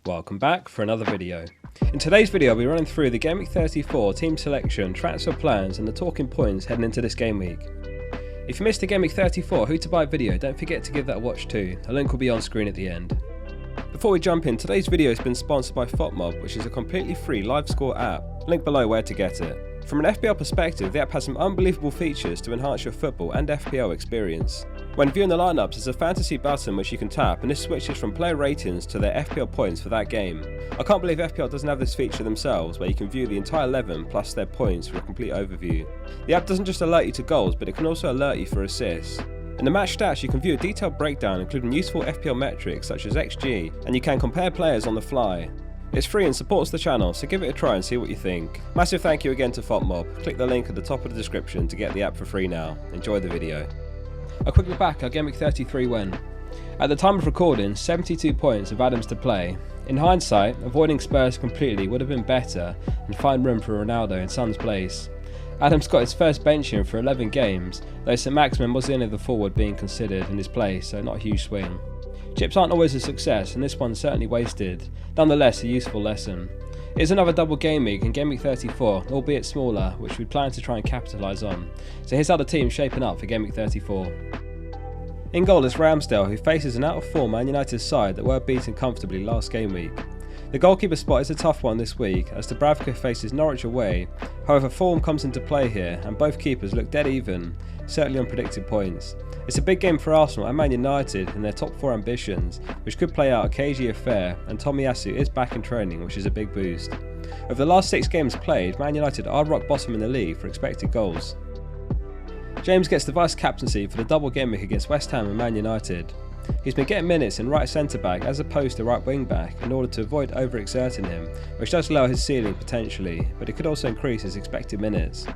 Welcome back for another video. In today's video I'll be running through the Gameweek34 Team Selection, transfer plans and the talking points heading into this game week. If you missed the Gameweek34 Who to Buy video, don't forget to give that a watch too, a link will be on screen at the end. Before we jump in, today's video has been sponsored by FotMob, which is a completely free live score app, link below where to get it. From an FPL perspective, the app has some unbelievable features to enhance your football and FPL experience. When viewing the lineups, there's a fantasy button which you can tap, and this switches from player ratings to their FPL points for that game. I can't believe FPL doesn't have this feature themselves, where you can view the entire 11 plus their points for a complete overview. The app doesn't just alert you to goals, but it can also alert you for assists. In the match stats, you can view a detailed breakdown including useful FPL metrics such as XG, and you can compare players on the fly. It's free and supports the channel, so give it a try and see what you think. Massive thank you again to FotMob. Click the link at the top of the description to get the app for free now. Enjoy the video. A quick look back at Gameweek33 win. At the time of recording, 72 points of Adams to play. In hindsight, avoiding Spurs completely would have been better and find room for Ronaldo in Son's place. Adams got his first benching for 11 games, though St Maximin was the only other forward being considered in his place, so not a huge swing. Chips aren't always a success, and this one's certainly wasted. Nonetheless, a useful lesson. It is another double game week in Gameweek34, albeit smaller, which we plan to try and capitalise on. So here's how the team's shaping up for Gameweek34. In goal is Ramsdale, who faces an out-of-form Man United side that were beaten comfortably last game week. The goalkeeper spot is a tough one this week, as Dubravka faces Norwich away. However, form comes into play here, and both keepers look dead even, certainly on predicted points. It's a big game for Arsenal and Man United in their top 4 ambitions, which could play out a cagey affair, and Tomiyasu is back in training, which is a big boost. Over the last 6 games played, Man United are rock bottom in the league for expected goals. James gets the vice captaincy for the double game week against West Ham and Man United. He's been getting minutes in right centre back as opposed to right wing back in order to avoid overexerting him, which does lower his ceiling potentially, but it could also increase his expected minutes.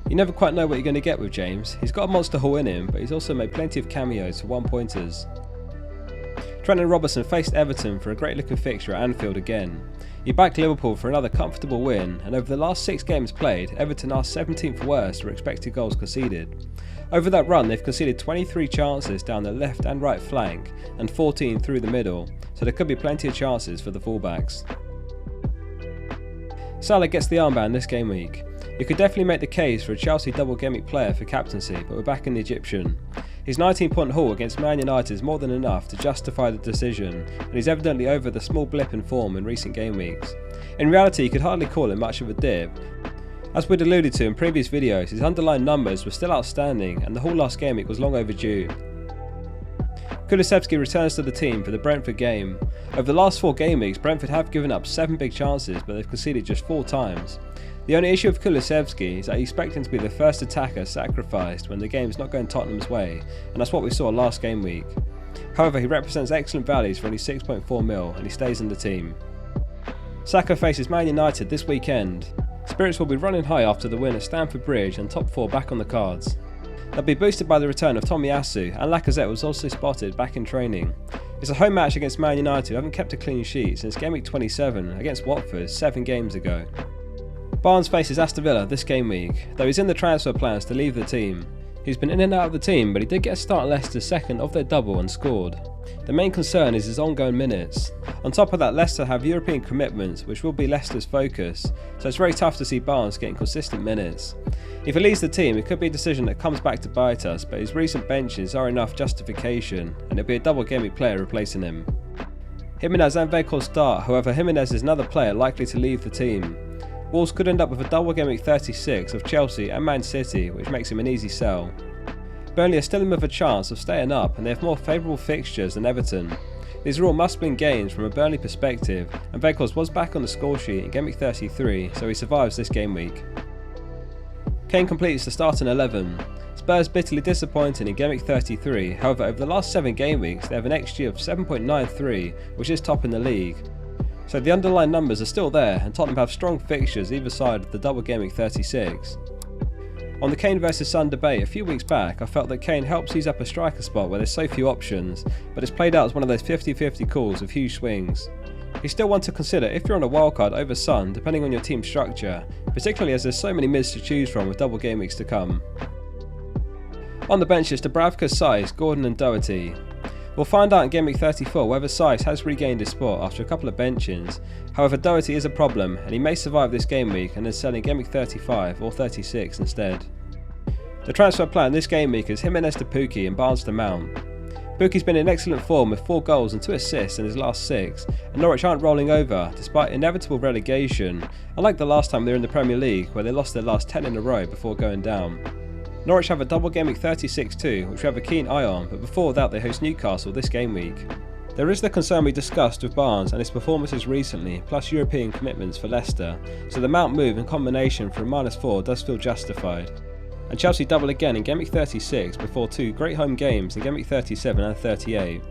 You never quite know what you're going to get with James. He's got a monster haul in him, but he's also made plenty of cameos for 1-pointers. Trent and Robertson faced Everton for a great looking fixture at Anfield again. He backed Liverpool for another comfortable win, and over the last 6 games played, Everton are 17th worst for expected goals conceded. Over that run, they've conceded 23 chances down the left and right flank, and 14 through the middle, so there could be plenty of chances for the fullbacks. Salah gets the armband this game week. You could definitely make the case for a Chelsea double game week player for captaincy, but we're back in the Egyptian. His 19-point haul against Man United is more than enough to justify the decision, and he's evidently over the small blip in form in recent game weeks. In reality, you could hardly call it much of a dip. As we'd alluded to in previous videos, his underlying numbers were still outstanding, and the haul last game week was long overdue. Kulusevski returns to the team for the Brentford game. Over the last 4 game weeks, Brentford have given up 7 big chances, but they've conceded just 4 times. The only issue with Kulusevski is that you expect him to be the first attacker sacrificed when the game's not going Tottenham's way, and that's what we saw last game week. However, he represents excellent values for only 6.4 mil, and he stays in the team. Saka faces Man United this weekend. Spirits will be running high after the win at Stamford Bridge, and top 4 back on the cards. They'll be boosted by the return of Tomiyasu, and Lacazette was also spotted back in training. It's a home match against Man United, who haven't kept a clean sheet since Gameweek 27 against Watford 7 games ago. Barnes faces Aston Villa this game week, though he's in the transfer plans to leave the team. He's been in and out of the team, but he did get a start at Leicester's second of their double and scored. The main concern is his ongoing minutes. On top of that, Leicester have European commitments, which will be Leicester's focus, so it's very tough to see Barnes getting consistent minutes. If he leaves the team, it could be a decision that comes back to bite us, but his recent benches are enough justification, and it'll be a double game week player replacing him. Jimenez and Vehicle start, however Jimenez is another player likely to leave the team. Wolves could end up with a double game week 36 of Chelsea and Man City, which makes him an easy sell. Burnley are still in with a chance of staying up, and they have more favourable fixtures than Everton. These are all must-win games from a Burnley perspective, and Vehicles was back on the score sheet in game week 33, so he survives this game week. Kane completes the starting 11. Spurs bitterly disappointing in game week 33, however over the last 7 game weeks they have an XG of 7.93, which is top in the league. So the underlying numbers are still there, and Tottenham have strong fixtures either side of the double game week 36. On the Kane vs Son debate a few weeks back, I felt that Kane helps ease up a striker spot where there's so few options, but it's played out as one of those 50-50 calls with huge swings. You still want to consider if you're on a wildcard over Son depending on your team structure, particularly as there's so many mids to choose from with double game weeks to come. On the bench is Dubravka, Size, Gordon and Doherty. We'll find out in Game Week 34 whether Saiss has regained his spot after a couple of benchings. However, Doherty is a problem and he may survive this game week and is selling Game Week 35 or 36 instead. The transfer plan this game week is Jimenez to Pukki and Barnes to Mount. Pukki's been in excellent form with 4 goals and 2 assists in his last 6, and Norwich aren't rolling over despite inevitable relegation, unlike the last time they were in the Premier League where they lost their last 10 in a row before going down. Norwich have a double Game Week 36 too, which we have a keen eye on, but before that they host Newcastle this game week. There is the concern we discussed with Barnes and his performances recently, plus European commitments for Leicester, so the Mount move in combination for a -4 does feel justified. And Chelsea double again in Game Week 36 before 2 great home games in Game Week 37 and 38.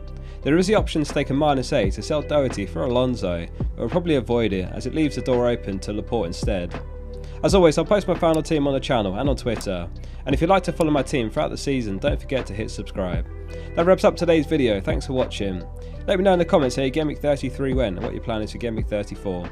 There is the option to take a -8 to sell Doherty for Alonso, but we'll probably avoid it as it leaves the door open to Laporte instead. As always, I'll post my final team on the channel and on Twitter, and if you'd like to follow my team throughout the season, don't forget to hit subscribe. That wraps up today's video, thanks for watching. Let me know in the comments how your Game Week 33 went and what your plan is for Game Week 34.